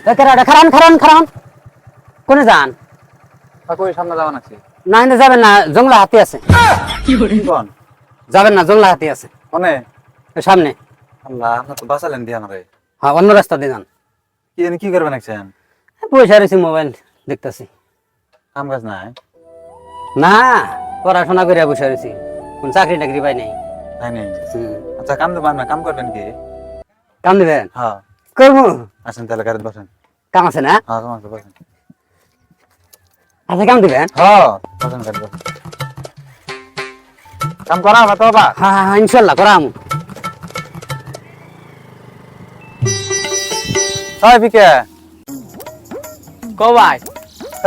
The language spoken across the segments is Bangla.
খারান খারান খারান কোনে যান? কই সামনে যাওয়া নাকি? না এনে যাবেন না, জংলা হাতি আছে। কোন যাবেন না, জংলা হাতি আছে কোনে? এই সামনে। আল্লাহ, আপনি তো বাঁচালেন দিয়ে আমারে। হ্যাঁ, অন্য রাস্তা দিয়ে যান। কি করবেন একছেন? পয়সা রয়েছে, মোবাইল দেখতেছি। কাম কাজ নাই? না, পড়াশোনা করে বসে রয়েছি, কোন চাকরি টাকরি পাই নাই। তাই নেই? হুম। আচ্ছা, কাম দেবেন না, কাম করবেন কি? কাম দিবেন? হ্যাঁ। করবো। আসেন তাহলে গাড়িতে বসেন। কাম আছে না? হ্যাঁ, কাম আছে, বসেন। আচ্ছা, কাম দিবেন? হ্যাঁ, বসেন গাড়িতে বসেন। কাম করা হবে তো বাবা? হ্যাঁ হ্যাঁ, ইনশাল্লাহ করাম। হয় বিকে? কো ভাই?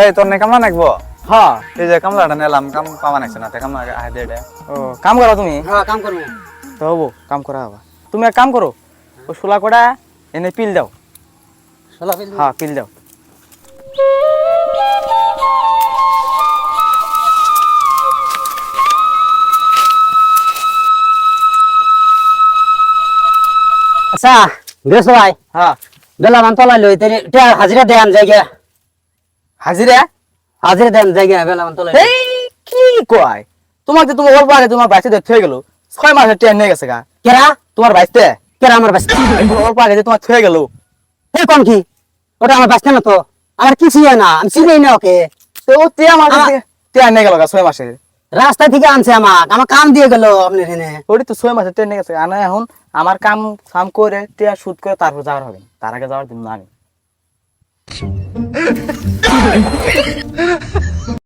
এই তোর নে কামলা নাকবো? হ্যাঁ। এই যে কামলাটা নিলাম, কাম পাওয়া নাকছে না, কামলা আহে দে দে। ও কাম করো তুমি? হ্যাঁ, কাম করবো। তো হবো, কাম করা হবা। তুমি এক কাম করো, ও শোলা কটা এনে পিল দাও। হ্যাঁ, পিল দাও। আচ্ছা, গেছো ভাই? হ্যাঁ। বেলা মান তলাই লই, হাজিরা দেন জায়গা। হাজিরা? হাজিরা দেন জায়গা, বেলা মান তলাই। এই কি কয়? তোমাকে তোমার অল্প আগে তোমার বাইসে দেখতে হয়ে গেল, 6 মাসের ট্রেন নিয়ে গেছে গা। কেরা? তোমার বাইসতে কেরা আমার বাস? অল্প আগে যে তোমার থয়ে গেল। এই কোন কি? ওটা আমার বাস না তো, আমার কিছু হয় না, আমি চিনি না ওকে। তো ও তে আমার ট্রেন নিয়ে গেল গা 6 মাসের। রাস্তা থেকে আনছে আমার কাম দিয়ে গেল আপনার এখানে। ওটি তো 6 মাসের ট্রেন নিয়ে গেছে। আনা এখন আমার কাম ফাম করে টিয়া শুট করে তারপর যাওয়ার হবে, তার আগে যাওয়ার দিন না আমি।